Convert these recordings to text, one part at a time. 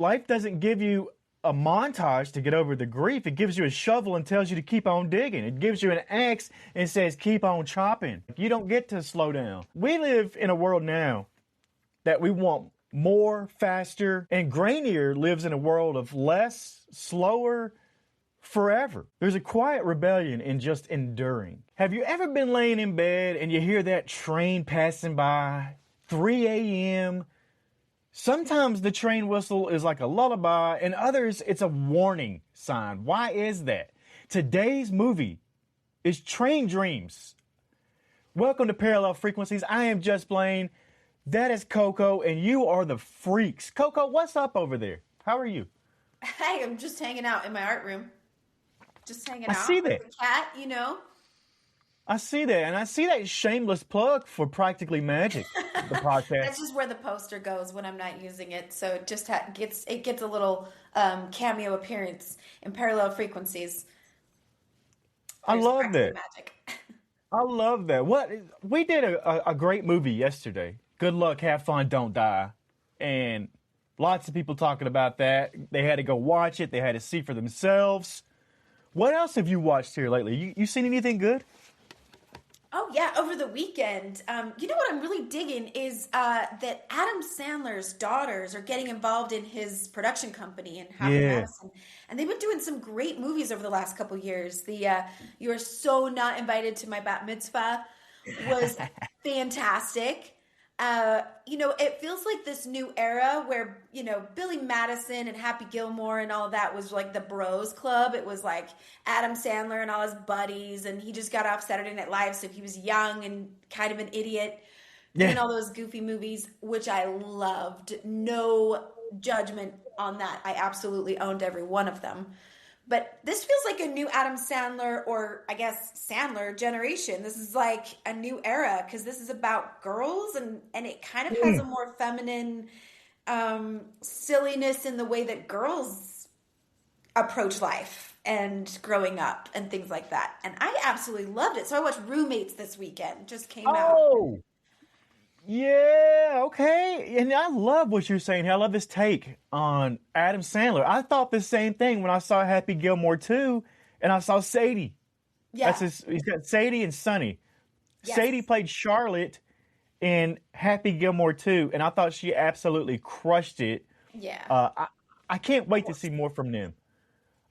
Life doesn't give you a montage to get over the grief. It gives you a shovel and tells you to keep on digging. It gives you an axe and says keep on chopping. You don't get to slow down. We live in a world now that we want more, faster, and Grainier lives in a world of less, slower, forever. There's a quiet rebellion in just enduring. Have you ever been laying in bed and you hear that train passing by, 3 a.m.? Sometimes the train whistle is like a lullaby, and others it's a warning sign. Why is that? Today's movie is Train Dreams. Welcome to Parallel Frequencies. I am just Blane. That is Coco, and you are the freaks. Coco, what's up over there? How are you? Hey, I'm just hanging out in my art room. Just hanging out. I see that. With the cat, you know. I see that, and I see that shameless plug for Practically Magic, the podcast. That's just where the poster goes when I'm not using it. So it just gets a little cameo appearance in Parallel Frequencies. I love that. Magic. I love that. We did a great movie yesterday. Good luck, have fun, don't die. And lots of people talking about that. They had to go watch it. They had to see for themselves. What else have you watched here lately? You seen anything good? Oh, yeah, over the weekend. You know what I'm really digging is that Adam Sandler's daughters are getting involved in his production company in Happy Madison. And they've been doing some great movies over the last couple years. The You Are So Not Invited to My Bat Mitzvah was fantastic. It feels like this new era where, Billy Madison and Happy Gilmore and all of that was like the bros club. It was like Adam Sandler and all his buddies, and he just got off Saturday Night Live, so he was young and kind of an idiot in all those goofy movies, which I loved. No judgment on that. I absolutely owned every one of them. But this feels like a new Adam Sandler, or I guess Sandler Generation. This is like a new era because this is about girls, and it kind of has a more feminine silliness in the way that girls approach life and growing up and things like that. And I absolutely loved it. So I watched Roommates this weekend. Just came out. Oh, yeah, okay. And I love what you're saying here. I love this take on Adam Sandler. I thought the same thing when I saw Happy Gilmore 2 and I saw Sadie. Yeah. He's got Sadie and Sonny. Yes. Sadie played Charlotte in Happy Gilmore 2, and I thought she absolutely crushed it. Yeah. I can't wait to see more from them.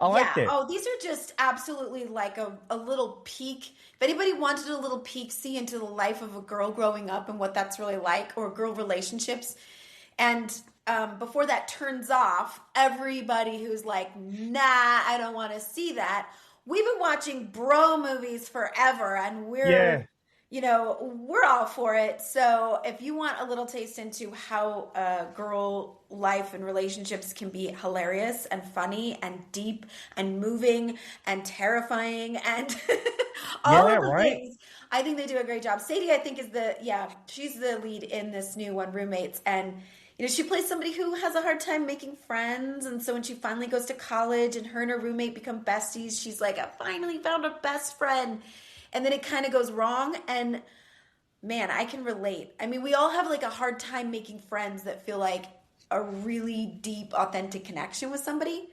I like that. Oh, these are just absolutely like a little peek. If anybody wanted a little peek, see into the life of a girl growing up and what that's really like, or girl relationships. And before that turns off, everybody who's like, nah, I don't want to see that. We've been watching bro movies forever, and we're all for it. So if you want a little taste into how girl life and relationships can be hilarious and funny and deep and moving and terrifying and all of the things, I think they do a great job. Sadie, I think, she's the lead in this new one, Roommates. And, she plays somebody who has a hard time making friends. And so when she finally goes to college and her and her roommate become besties, she's like, I finally found a best friend. And then it kind of goes wrong. And man, I can relate. I mean, we all have like a hard time making friends that feel like a really deep, authentic connection with somebody.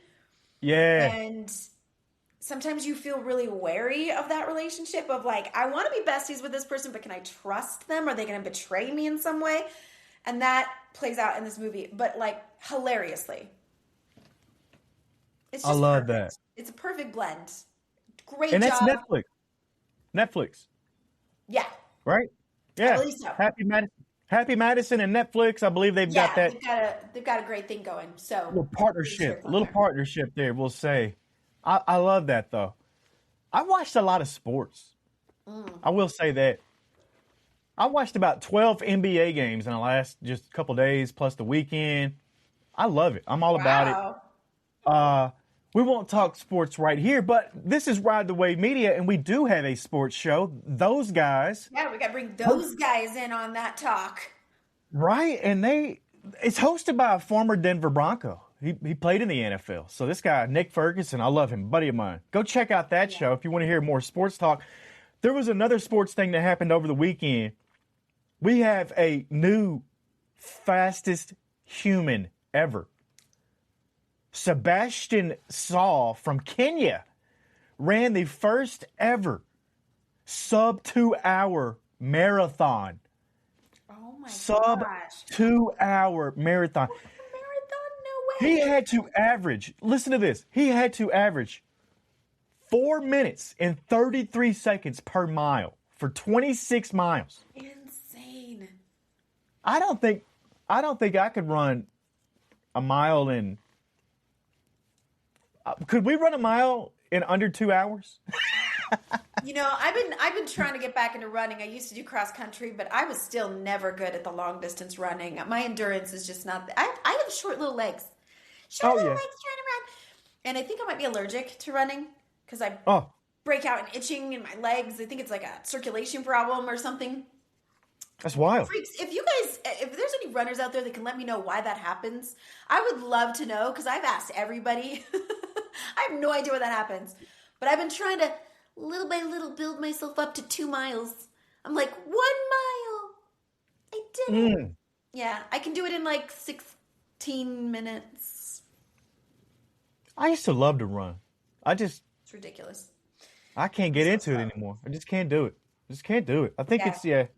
Yeah. And sometimes you feel really wary of that relationship of like, I want to be besties with this person, but can I trust them? Are they going to betray me in some way? And that plays out in this movie, but like hilariously. It's just I love perfect. that. It's a perfect blend. Great and job. And that's Netflix. Yeah. Right? Yeah. I believe so. Happy Madison and Netflix. I believe they've got that. They've got a great thing going. So a little partnership there, we'll say. I love that though. I watched a lot of sports. I will say that. I watched about 12 NBA games in the last just couple days, plus the weekend. I love it. I'm all about it. We won't talk sports right here, but this is Ride the Wave Media, and we do have a sports show. Those guys. Yeah, we got to bring those guys in on that talk. Right, and it's hosted by a former Denver Bronco. He played in the NFL. So this guy, Nick Ferguson, I love him, buddy of mine. Go check out that show if you want to hear more sports talk. There was another sports thing that happened over the weekend. We have a new fastest human ever. Sebastian Saw from Kenya ran the first ever sub 2-hour marathon. Oh my Sub gosh. 2-hour marathon. Marathon? No way. He had to average, listen to this, he had to average 4 minutes and 33 seconds per mile for 26 miles. Insane. I don't think I could run a mile in. Could we run a mile in under 2 hours? You know, I've been trying to get back into running. I used to do cross country, but I was still never good at the long distance running. My endurance is just not. I have short little legs. Short little legs trying to run. And I think I might be allergic to running because I break out in itching in my legs. I think it's like a circulation problem or something. That's wild. Freaks, if there's any runners out there that can let me know why that happens, I would love to know because I've asked everybody. I have no idea why that happens. But I've been trying to little by little build myself up to 2 miles. I'm like, 1 mile. I did it. Yeah, I can do it in like 16 minutes. I used to love to run. It's ridiculous. I can't get into it anymore. I just can't do it. I think it's a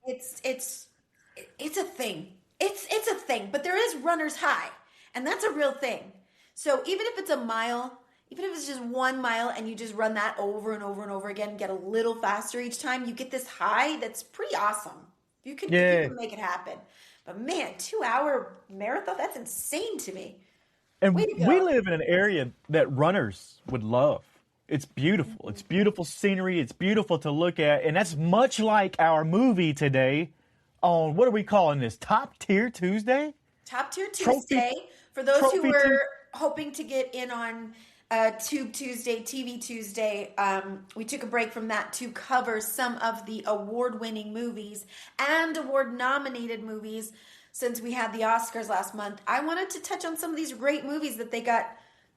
thing. It's a thing, but there is runner's high, and that's a real thing. So even if it's a mile, even if it's just 1 mile and you just run that over and over and over again, get a little faster each time, you get this high that's pretty awesome. You can make it happen. But man, 2-hour marathon, that's insane to me. And we live in an area that runners would love. It's beautiful. It's beautiful scenery. It's beautiful to look at. And that's much like our movie today on, what are we calling this? Top Tier Tuesday? Top Tier Tuesday. For those who were hoping to get in on Tube Tuesday, TV Tuesday, we took a break from that to cover some of the award-winning movies and award-nominated movies since we had the Oscars last month. I wanted to touch on some of these great movies that they got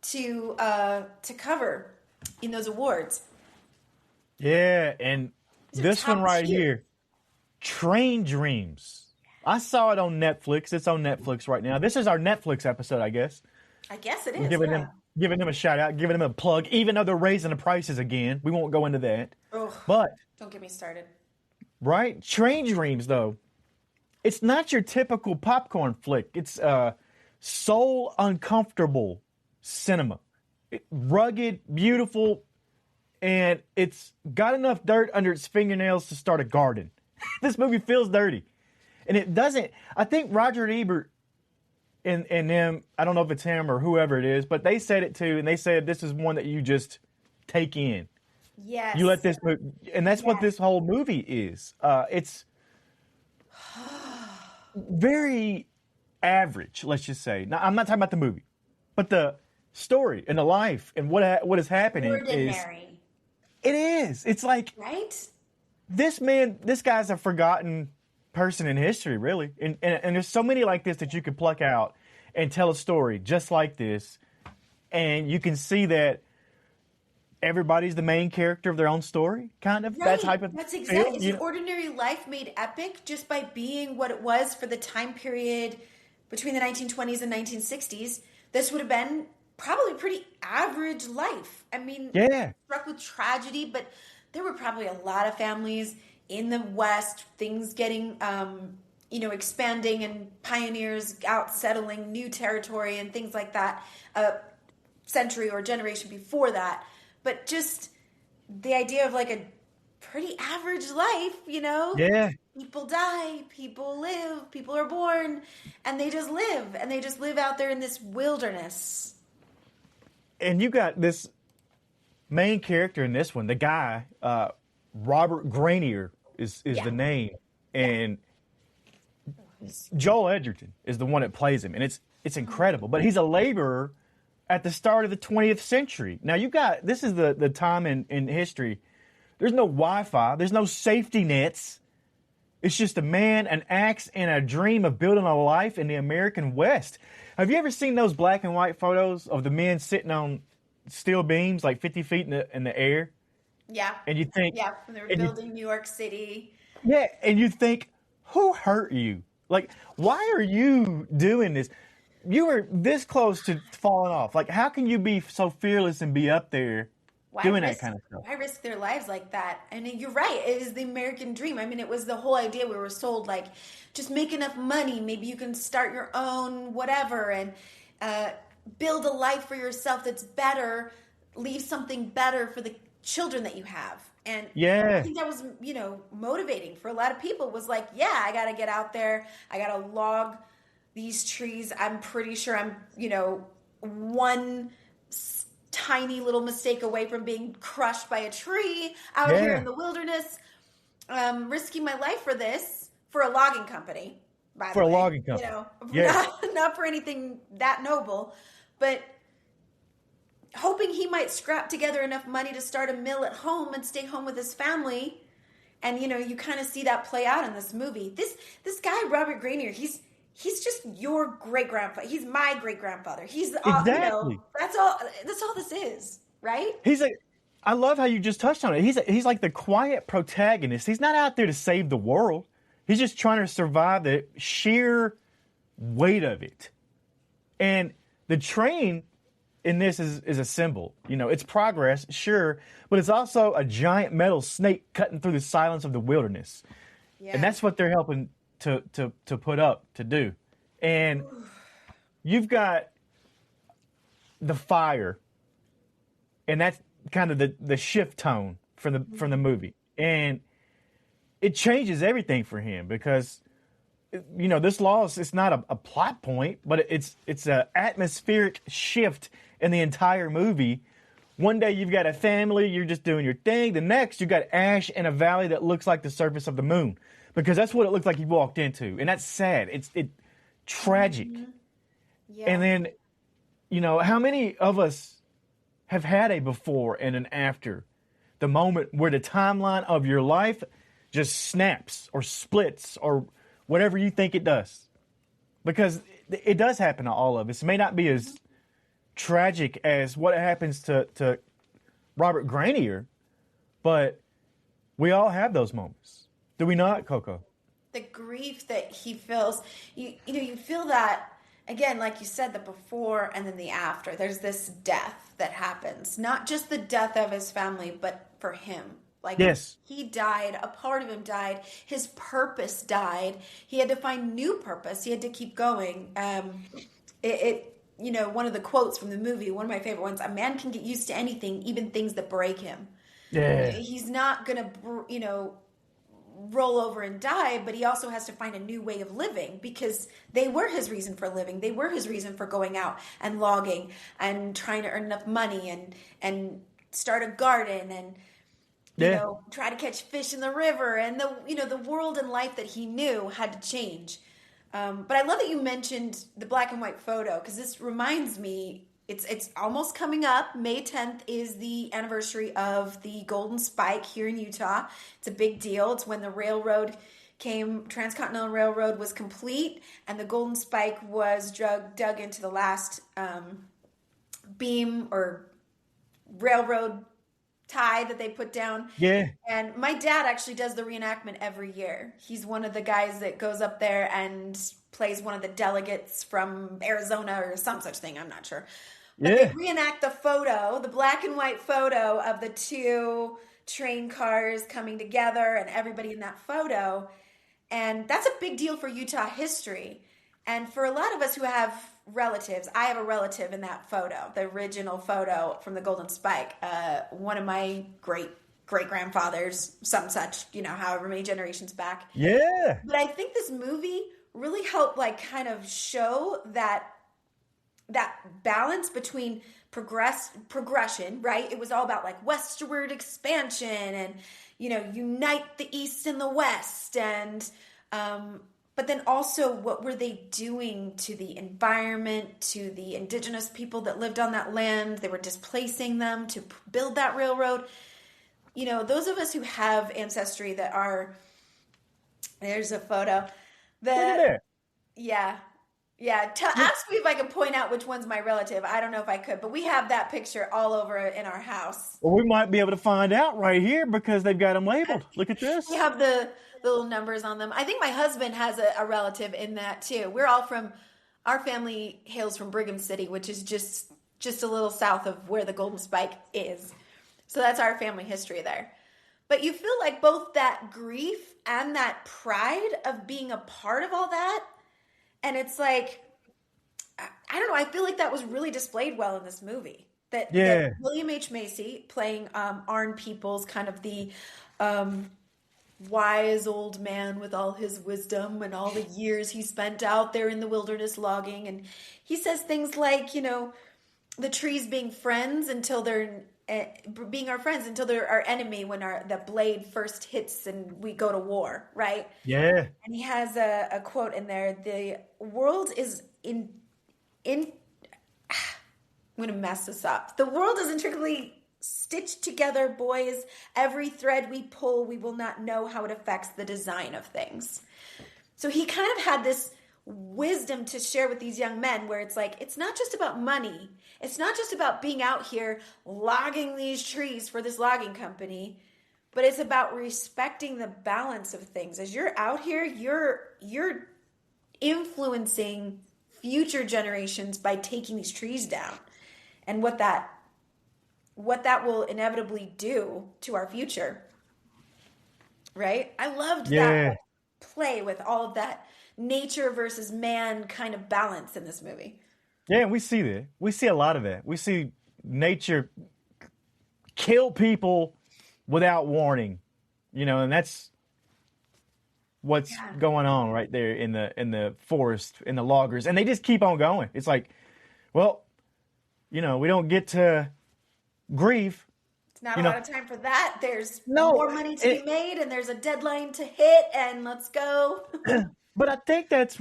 to cover in those awards. Yeah, and this one right here, Train Dreams. I saw it on Netflix. It's on Netflix right now. This is our Netflix episode, I guess. I guess it is. Giving them a shout out, giving them a plug, even though they're raising the prices again. We won't go into that. Ugh, but don't get me started. Right? Train Dreams, though. It's not your typical popcorn flick. It's soul uncomfortable cinema. Rugged, beautiful, and it's got enough dirt under its fingernails to start a garden. This movie feels dirty. And it doesn't. I think Roger Ebert and them, I don't know if it's him or whoever it is, but they said it too, and they said this is one that you just take in. Yes. You let this movie, and that's what this whole movie is. It's very average, let's just say. Now, I'm not talking about the movie, but the story and the life and what is happening ordinary. It is. It's like, right? This guy's a forgotten person in history, really. And there's so many like this that you could pluck out and tell a story just like this. And you can see that everybody's the main character of their own story, kind of. Right. That's exactly. It's an ordinary life made epic just by being what it was for the time period between the 1920s and 1960s. This would have been probably a pretty average life. I mean, struck with tragedy, but there were probably a lot of families in the West, things getting, expanding and pioneers out settling new territory and things like that, a century or generation before that. But just the idea of like a pretty average life, Yeah. People die, people live, people are born, and they just live out there in this wilderness. And you got this main character in this one, the guy, Robert Grenier is the name, and Joel Edgerton is the one that plays him, and it's incredible. But he's a laborer at the start of the 20th century. Now this is the time in history. There's no Wi-Fi. There's no safety nets. It's just a man, an axe, and a dream of building a life in the American West. Have you ever seen those black and white photos of the men sitting on steel beams like 50 feet in the air? Yeah. And you think... Yeah, when they were building New York City. Yeah, and you think, who hurt you? Like, why are you doing this? you were this close to falling off. Like, how can you be so fearless and be up there doing that kind of stuff? Why risk their lives like that? And you're right. It is the American dream. I mean, it was the whole idea we were sold, like, just make enough money. Maybe you can start your own whatever and build a life for yourself that's better, leave something better for the children that you have. And I think that was, motivating for a lot of people. Was like, yeah, I got to get out there. I got to log these trees. I'm pretty sure I'm, one tiny little mistake away from being crushed by a tree out here in the wilderness, risking my life for this, for a logging company, by the way. For a logging company. Not for anything that noble, but hoping he might scrap together enough money to start a mill at home and stay home with his family. And, you kind of see that play out in this movie. This guy, Robert Grenier, he's just your great-grandfather. He's my great-grandfather. He's exactly. That's all this is, right? I love how you just touched on it. He's like the quiet protagonist. He's not out there to save the world. He's just trying to survive the sheer weight of it. And the train in this is a symbol. It's progress, sure, but it's also a giant metal snake cutting through the silence of the wilderness. Yeah. And that's what they're helping to put up, to do. And you've got the fire, and that's kind of the shift tone from the movie. And it changes everything for him because this loss is not a plot point, but it's an atmospheric shift in the entire movie. One day you've got a family, you're just doing your thing. The next you've got ash in a valley that looks like the surface of the moon, because that's what it looked like he walked into, and that's sad. It's tragic. Mm-hmm. Yeah. And then, how many of us have had a before and an after, the moment where the timeline of your life just snaps or splits or whatever you think it does, because it does happen to all of us. It may not be as tragic as what happens to Robert Grenier, but we all have those moments. Do we not, Coco? The grief that he feels, you feel that, again, like you said, the before and then the after. There's this death that happens, not just the death of his family, but for him. Like, yes. He died, a part of him died, his purpose died. He had to find new purpose. He had to keep going. One of the quotes from the movie, one of my favorite ones, a man can get used to anything, even things that break him. Yeah. He's not going to, roll over and die, but he also has to find a new way of living, because they were his reason for living. They were his reason for going out and logging and trying to earn enough money and start a garden and, try to catch fish in the river. And the world and life that he knew had to change. But I love that you mentioned the black and white photo, because this reminds me, it's almost coming up. May 10th is the anniversary of the Golden Spike here in Utah. It's a big deal. It's when the railroad Transcontinental Railroad was complete, and the Golden Spike was dug into the last beam or railroad tie that they put down. Yeah. And my dad actually does the reenactment every year. He's one of the guys that goes up there and plays one of the delegates from Arizona or some such thing. I'm not sure. But they reenact the photo, the black and white photo of the two train cars coming together and everybody in that photo. And that's a big deal for Utah history. And for a lot of us who have relatives, I have a relative in that photo, the original photo from the Golden Spike. One of my great-grandfathers, some such, however many generations back. Yeah. But I think this movie really helped kind of show that balance between progression, right? It was all about westward expansion and, unite the East and the West. And, but then also, what were they doing to the environment, to the indigenous people that lived on that land? They were displacing them to build that railroad. Those of us who have ancestry that are, there's a photo. Yeah. Ask me if I can point out which one's my relative. I don't know if I could, but we have that picture all over in our house. Well, we might be able to find out right here because they've got them labeled. Look at this. We have the little numbers on them. I think my husband has a relative in that too. We're all from our family hails from Brigham City, which is just a little south of where the Golden Spike is. So that's our family history there. But you feel like both that grief and that pride of being a part of all that. And it's like, I don't know, I feel like that was really displayed well in this movie. That William H. Macy playing Arn Peoples, kind of the wise old man with all his wisdom and all the years he spent out there in the wilderness logging. And he says things like, the trees being friends until they're being our friends until they're our enemy when the blade first hits and we go to war, right? Yeah. And he has a quote in there: "The world is in I'm going to mess this up. The world is intricately stitched together, boys. Every thread we pull, we will not know how it affects the design of things." So he kind of had this wisdom to share with these young men where it's like, it's not just about money. It's not just about being out here logging these trees for this logging company, but it's about respecting the balance of things. As you're out here, you're influencing future generations by taking these trees down, and what that will inevitably do to our future. Right? I loved that play with all of that nature versus man kind of balance in this movie. Yeah, and we see that. We see a lot of that. We see nature kill people without warning, and that's what's going on right there in the forest, in the loggers, and they just keep on going. It's like, well, we don't get to grieve. It's not a lot of time for that. There's more money to be made, and there's a deadline to hit, and let's go. But I think that's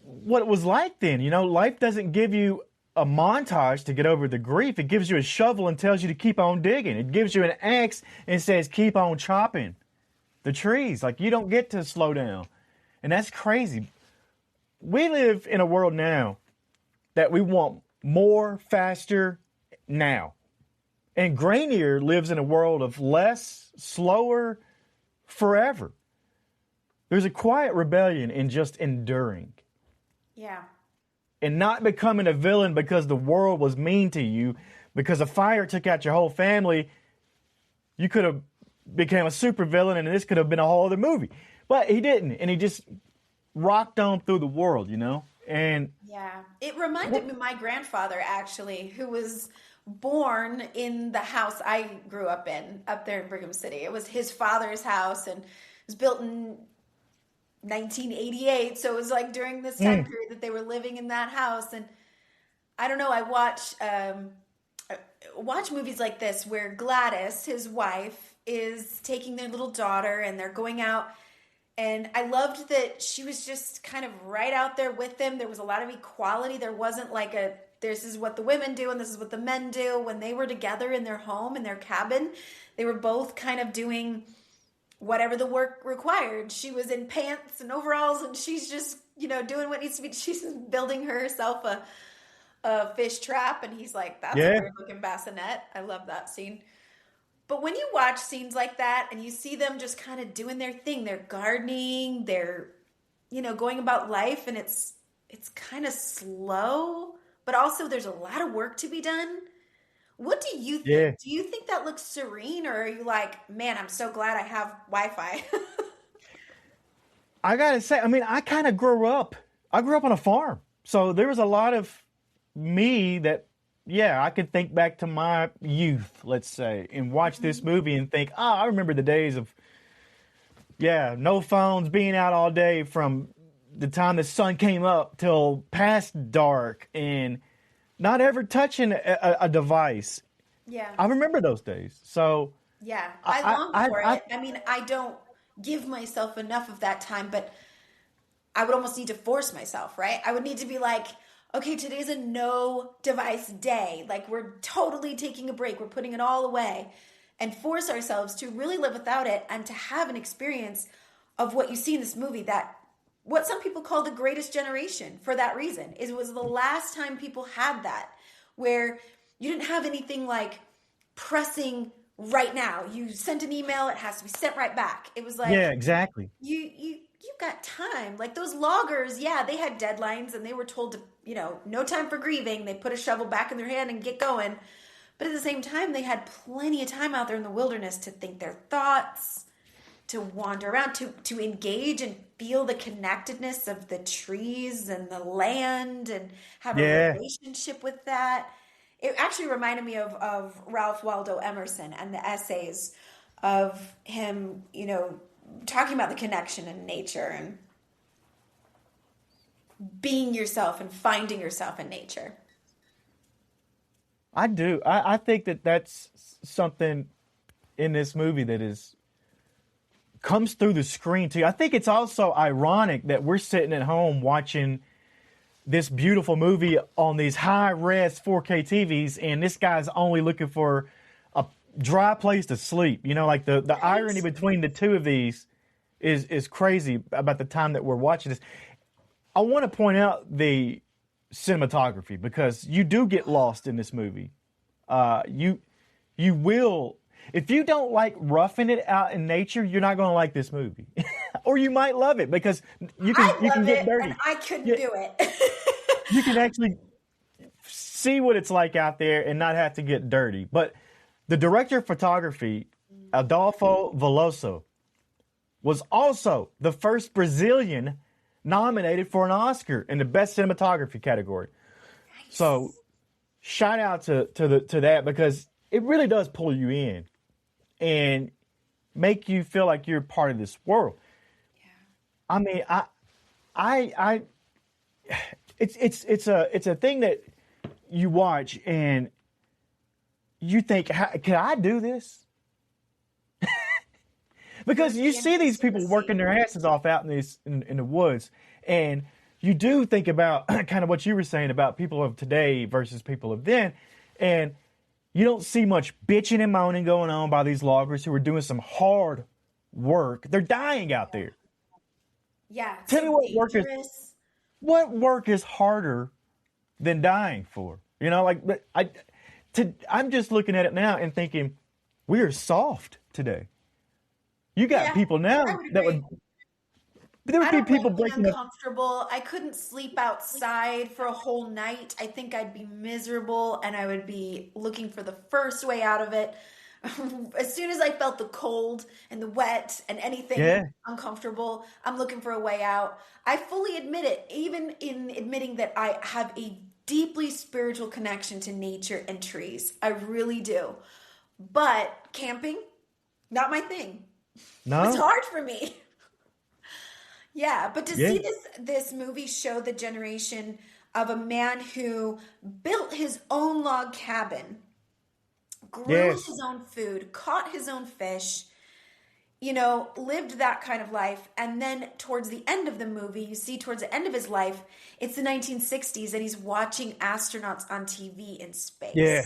what it was like then. Life doesn't give you a montage to get over the grief. It gives you a shovel and tells you to keep on digging. It gives you an axe and says keep on chopping the trees. Like, you don't get to slow down. And that's crazy. We live in a world now that we want more, faster, now. And Grainier lives in a world of less, slower, forever. There's a quiet rebellion in just enduring. Yeah. And not becoming a villain because the world was mean to you, because a fire took out your whole family. You could have became a super villain, and this could have been a whole other movie. But he didn't, and he just rocked on through the world, And yeah, it reminded me of my grandfather, actually, who was born in the house I grew up in, up there in Brigham City. It was his father's house, and it was built in 1988, so it was like during this time period that they were living in that house. And I don't know, I watch movies like this where Gladys, his wife, is taking their little daughter and they're going out, and I loved that she was just kind of right out there with them. There was a lot of equality. There wasn't like this is what the women do and this is what the men do. When they were together in their home, in their cabin, they were both kind of doing whatever the work required. She was in pants and overalls, and she's just, doing what needs to be. She's building herself a fish trap, and he's like, that's a weird looking bassinet. I love that scene. But when you watch scenes like that and you see them just kind of doing their thing, they're gardening, they're, going about life, and it's kind of slow, but also there's a lot of work to be done. What do you think? Yeah. Do you think that looks serene, or are you like, man, I'm so glad I have Wi-Fi? I gotta say, I kind of grew up on a farm. So there was a lot of me that, I could think back to my youth, let's say, and watch this movie and think, I remember the days of, no phones, being out all day from the time the sun came up till past dark, and not ever touching a device. Yeah. I remember those days. So yeah, I long for it. I don't give myself enough of that time, but I would almost need to force myself, right? I would need to be like, okay, today's a no device day. Like, we're totally taking a break. We're putting it all away, and force ourselves to really live without it and to have an experience of what you see in this movie, that what some people call the greatest generation for that reason. It was the last time people had that, where you didn't have anything like pressing right now. You sent an email, it has to be sent right back. It was like, yeah, exactly. You you've got time. Like those loggers, yeah, they had deadlines and they were told to, no time for grieving. They put a shovel back in their hand and get going. But at the same time, they had plenty of time out there in the wilderness to think their thoughts, to wander around, to engage and feel the connectedness of the trees and the land and have a relationship with that. It actually reminded me of Ralph Waldo Emerson and the essays of him, talking about the connection in nature and being yourself and finding yourself in nature. I do. I think that that's something in this movie that comes through the screen too. I think it's also ironic that we're sitting at home watching this beautiful movie on these high-res 4K TVs, and this guy's only looking for a dry place to sleep. Like the irony between the two of these is crazy about the time that we're watching this. I want to point out the cinematography because you do get lost in this movie. You will, if you don't like roughing it out in nature, you're not going to like this movie, or you might love it because you can get dirty. And I couldn't do it. You can actually see what it's like out there and not have to get dirty. But the director of photography, Adolfo Veloso, was also the first Brazilian nominated for an Oscar in the best cinematography category. Nice. So shout out to that because it really does pull you in and make you feel like you're part of this world. Yeah. I mean, I it's a thing that you watch and you think, can I do this? Because you see these people working their asses off out in the woods, and you do think about kind of what you were saying about people of today versus people of then, and you don't see much bitching and moaning going on by these loggers who are doing some hard work. They're dying out there. Yeah. Tell me what work is harder than dying for? I'm just looking at it now and thinking, we are soft today. You got people now that would. There would be people breaking up. Uncomfortable. I couldn't sleep outside for a whole night. I think I'd be miserable, and I would be looking for the first way out of it. As soon as I felt the cold and the wet and anything uncomfortable, I'm looking for a way out. I fully admit it, even in admitting that I have a deeply spiritual connection to nature and trees. I really do. But camping, not my thing. No, it's hard for me. Yeah, but to see this movie show the generation of a man who built his own log cabin, grew his own food, caught his own fish, lived that kind of life. And then towards the end of the movie, you see towards the end of his life, it's the 1960s and he's watching astronauts on TV in space. Yeah.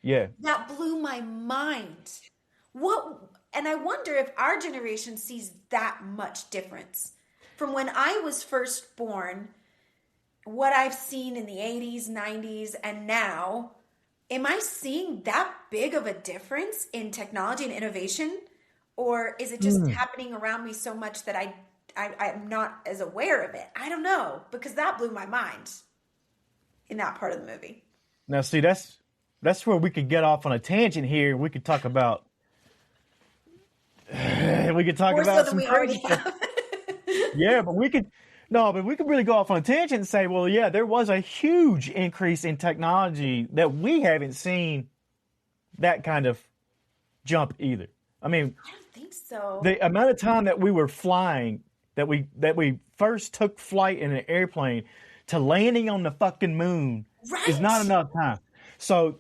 Yeah. That blew my mind. And I wonder if our generation sees that much difference. From when I was first born, what I've seen in the 80s, 90s, and now, am I seeing that big of a difference in technology and innovation? Or is it just happening around me so much that I'm not as aware of it? I don't know, because that blew my mind in that part of the movie. Now, see, that's where we could get off on a tangent here. We could talk about... some crazy stuff. Yeah, but we could really go off on a tangent and say, well, yeah, there was a huge increase in technology that we haven't seen that kind of jump either. I mean, I don't think so. The amount of time that we were flying, that we first took flight in an airplane to landing on the fucking moon is not enough time. So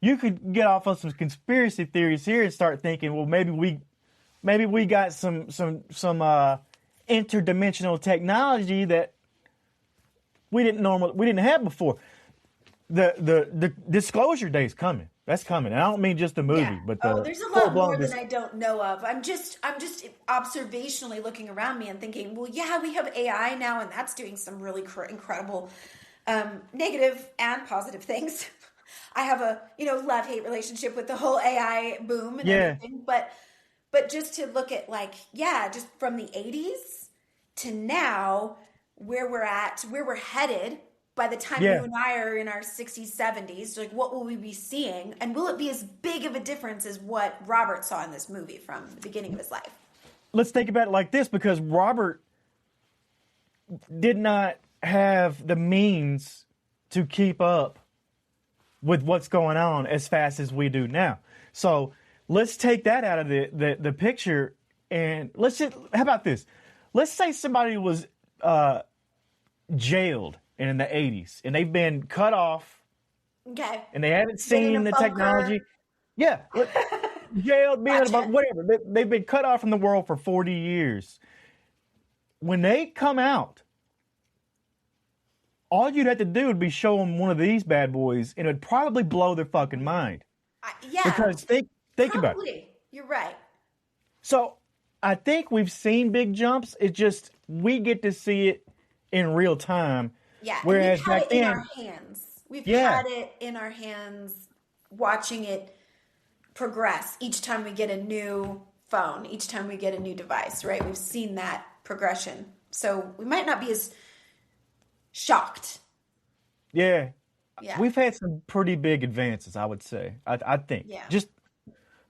you could get off on some conspiracy theories here and start thinking, well, maybe we got some interdimensional technology that we didn't have before. The disclosure day is coming. That's coming. And I don't mean just the movie, but there's a lot more than I don't know of. I'm just observationally looking around me and thinking, well, yeah, we have AI now, and that's doing some really incredible negative and positive things. I have a love-hate relationship with the whole AI boom and everything, but just to look at just from the 80s to now, where we're headed by the time Yeah. you and I are in our 60s, 70s. Like, what will we be seeing? And will it be as big of a difference as what Robert saw in this movie from the beginning of his life? Let's think about it like this, because Robert did not have the means to keep up with what's going on as fast as we do now. So let's take that out of the picture, and how about this? Let's say somebody was jailed in the 80s, and they've been cut off, Okay. and they haven't Been in seen a the bunker. technology. Yeah, jailed, being Gotcha. whatever. They've been cut off from the world for 40 years. When they come out, all you'd have to do would be show them one of these bad boys, and it would probably blow their fucking mind. Yeah. Because think about it. Probably. You're right. So I think we've seen big jumps. It's just we get to see it in real time. Yeah. And Whereas we've had back it in then, our hands. We've Yeah. had it in our hands, watching it progress each time we get a new phone, each time we get a new device, right? We've seen that progression. So we might not be as shocked. yeah, Yeah. we've had some pretty big advances, I would say. I think. Yeah.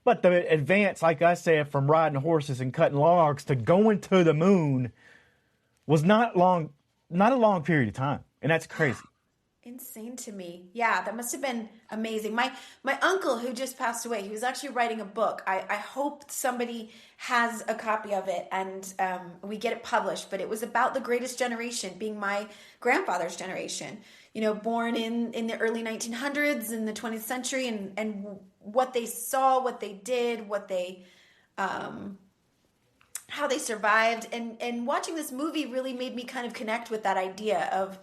But the advance, like I said, from riding horses and cutting logs to going to the moon was not a long period of time. And that's crazy. Insane to me. Yeah, that must have been amazing. My uncle, who just passed away, he was actually writing a book. I hope somebody has a copy of it and we get it published. But it was about the greatest generation, being my grandfather's generation. You know, born in the early 1900s, in the 20th century, and what they saw, what they did, what they how they survived. And watching this movie really made me kind of connect with that idea of,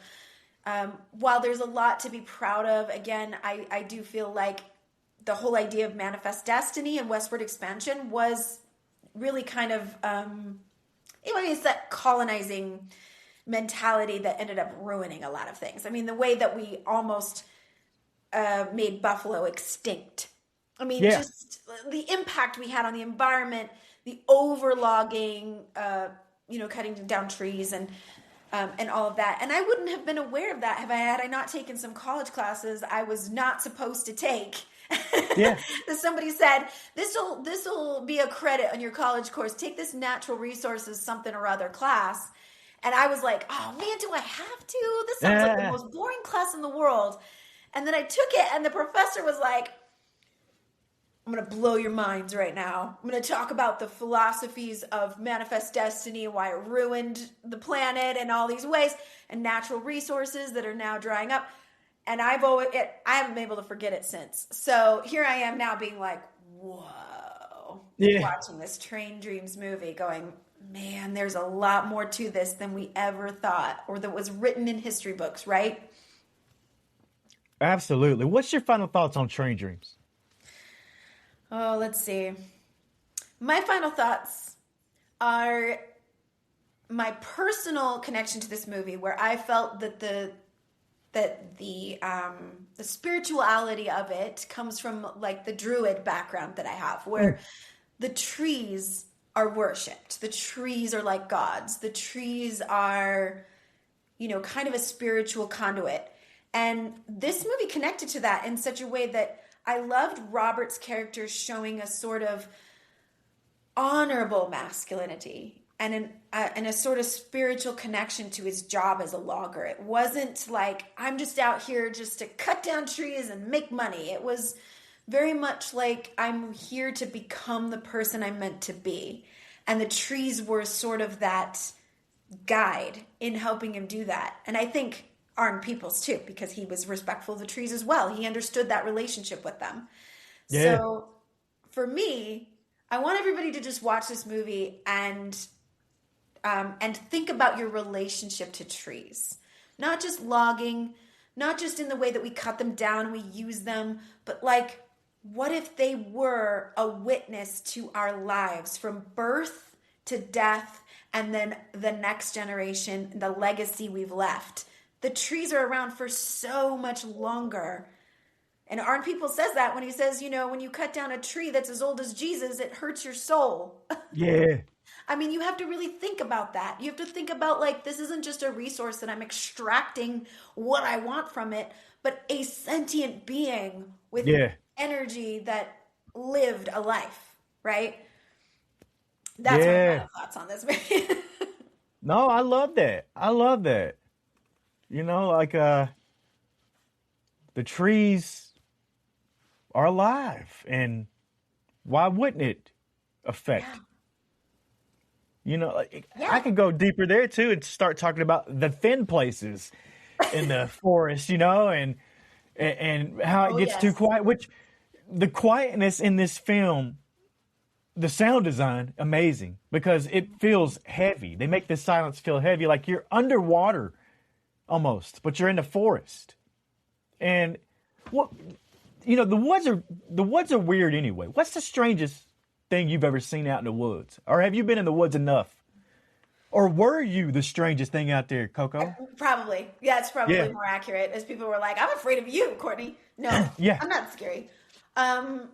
while there's a lot to be proud of, again, I do feel like the whole idea of manifest destiny and westward expansion was really kind of, it's that colonizing mentality that ended up ruining a lot of things. I mean, the way that we almost made buffalo extinct. I mean, Yeah. just the impact we had on the environment, the overlogging, cutting down trees and all of that. And I wouldn't have been aware of that had I not taken some college classes I was not supposed to take. Yeah. That somebody said, this'll be a credit on your college course. Take this natural resources something or other class. And I was like, oh man, do I have to? This sounds like the most boring class in the world. And then I took it, and the professor was like, I'm going to blow your minds right now. I'm going to talk about the philosophies of manifest destiny and why it ruined the planet in all these ways, and natural resources that are now drying up. And I haven't been able to forget it since. So here I am now being like, whoa, watching this Train Dreams movie going, man, there's a lot more to this than we ever thought, or that was written in history books, right? Absolutely. What's your final thoughts on Train Dreams? Oh, let's see. My final thoughts are my personal connection to this movie, where I felt that the spirituality of it comes from like the Druid background that I have, where the trees are worshipped. The trees are like gods. The trees are, kind of a spiritual conduit. And this movie connected to that in such a way that I loved Robert's character showing a sort of honorable masculinity and a sort of spiritual connection to his job as a logger. It wasn't like, I'm just out here just to cut down trees and make money. It was very much like, I'm here to become the person I'm meant to be. And the trees were sort of that guide in helping him do that. And I think Arn Peoples too, because he was respectful of the trees as well. He understood that relationship with them. Yeah. So for me, I want everybody to just watch this movie and think about your relationship to trees. Not just logging, not just in the way that we cut them down and we use them, but like, what if they were a witness to our lives from birth to death, and then the next generation, the legacy we've left? The trees are around for so much longer. And Arn Peoples says that when he says, when you cut down a tree that's as old as Jesus, it hurts your soul. Yeah. I mean, you have to really think about that. You have to think about like, this isn't just a resource that I'm extracting what I want from it, but a sentient being with Yeah. energy that lived a life, right? That's my Yeah. final thoughts on this movie. No, I love that. I love that. You know, like the trees are alive, and why wouldn't it Yeah. affect? You know, like, I Yeah. could go deeper there too and start talking about the thin places in the forest, you know, and how it Oh, gets too yes. quiet. Which the quietness in this film, the sound design, amazing because it feels heavy. They make the silence feel heavy, like you're underwater almost, but you're in the forest. And what you know, the woods are weird anyway. What's the strangest thing you've ever seen out in the woods? Or have you been in the woods enough? Or were you the strangest thing out there, Coco? Probably. Yeah, it's Yeah. probably more accurate as people were like, I'm afraid of you, Courtney. No, Yeah. I'm not scary. Um,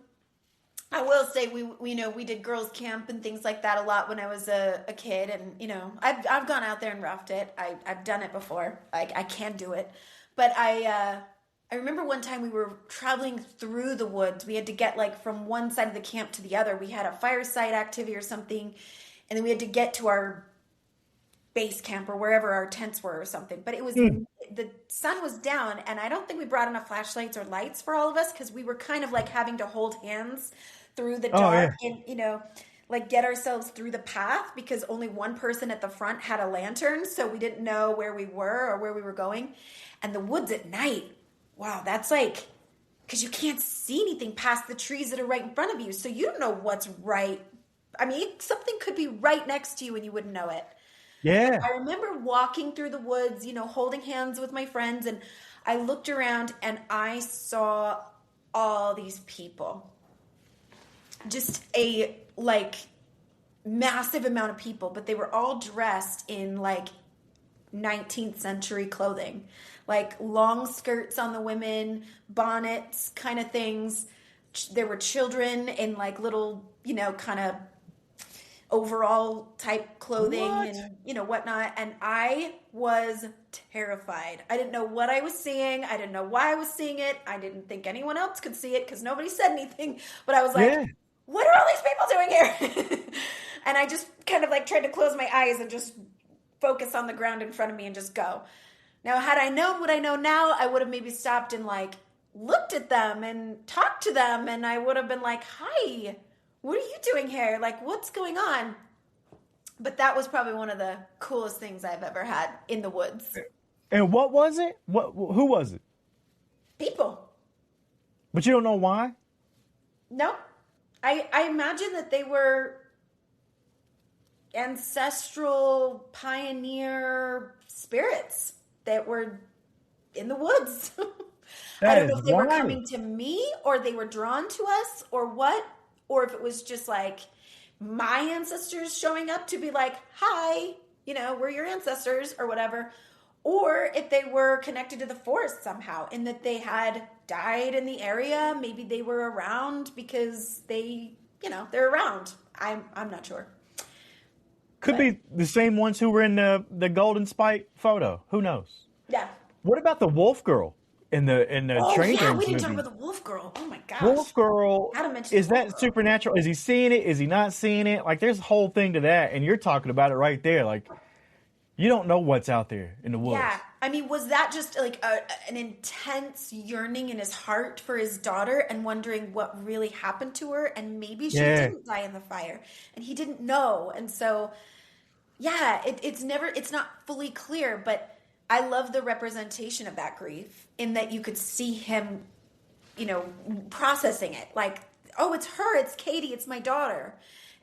I will say we you know we did girls camp and things like that a lot when I was a kid, and you know I've gone out there and roughed it. I've done it before. I can do it, but I remember one time we were traveling through the woods. We had to get like from one side of the camp to the other. We had a fireside activity or something, and then we had to get to our base camp or wherever our tents were or something. But it was Hmm. the sun was down, and I don't think we brought enough flashlights or lights for all of us because we were kind of like having to hold hands through the Oh dark yeah. and like get ourselves through the path because only one person at the front had a lantern, so we didn't know where we were or where we were going. And the woods at night, wow, that's like because you can't see anything past the trees that are right in front of you, so you don't know what's right. I mean, something could be right next to you and you wouldn't know it. Yeah. I remember walking through the woods, holding hands with my friends, and I looked around and I saw all these people. Just a like massive amount of people, but they were all dressed in like 19th century clothing, like long skirts on the women, bonnets, kind of things. There were children in like little, kind of overall type clothing What? and whatnot, and I was terrified. I didn't know what I was seeing. I didn't know why I was seeing it. I didn't think anyone else could see it because nobody said anything, but I was like, Yeah. what are all these people doing here? And I just kind of like tried to close my eyes and just focus on the ground in front of me and just go. Now, had I known what I know now, I would have maybe stopped and like looked at them and talked to them, and I would have been like, hi, what are you doing here? Like, what's going on? But that was probably one of the coolest things I've ever had in the woods. And what was it? Who was it? People. But you don't know why? No. I imagine that they were ancestral pioneer spirits that were in the woods. I That don't know is if they were wild. coming to me or they were drawn to us or what, or if it was just like my ancestors showing up to be like, hi, we're your ancestors or whatever. Or if they were connected to the forest somehow in that they had died in the area. Maybe they were around because they're around. I'm not sure. Could But be the same ones who were in the Golden Spike photo. Who knows? yeah. What about the Wolf Girl in the Oh Train yeah, we Dreams didn't talk movie? about the wolf girl. Oh my gosh. Wolf Girl, Adam mentioned is the wolf that girl. supernatural? Is he seeing it? Is he not seeing it? Like, there's a whole thing to that, and you're talking about it right there. Like, you don't know what's out there in the woods. Yeah. I mean, was that just like an intense yearning in his heart for his daughter and wondering what really happened to her? And maybe she Yeah. didn't die in the fire and he didn't know. And so, yeah, it's not fully clear, but I love the representation of that grief in that you could see him, processing it. Like, oh, it's her, it's Katie, it's my daughter.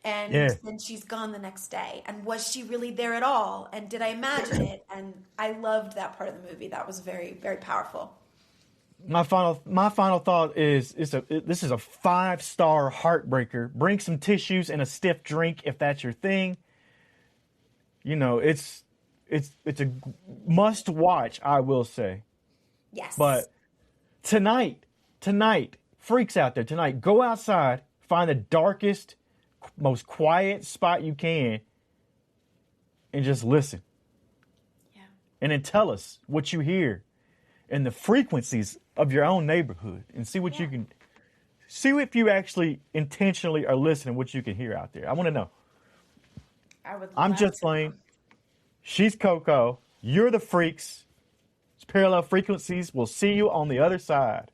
And Yeah. then she's gone the next day. And was she really there at all? And did I imagine it? And I loved that part of the movie. That was very, very powerful. My final thought is this is a 5-star heartbreaker. Bring some tissues and a stiff drink if that's your thing. It's a must watch, I will say. Yes. But tonight, freaks out there tonight, go outside, find the darkest, most quiet spot you can, and just listen. Yeah. And then tell us what you hear and the frequencies of your own neighborhood, and see what you can see if you actually intentionally are listening, what you can hear out there. I want to know. I'm love just to Blane. know. She's Coco. You're the freaks. It's Parallel Frequencies. We'll see you on the other side.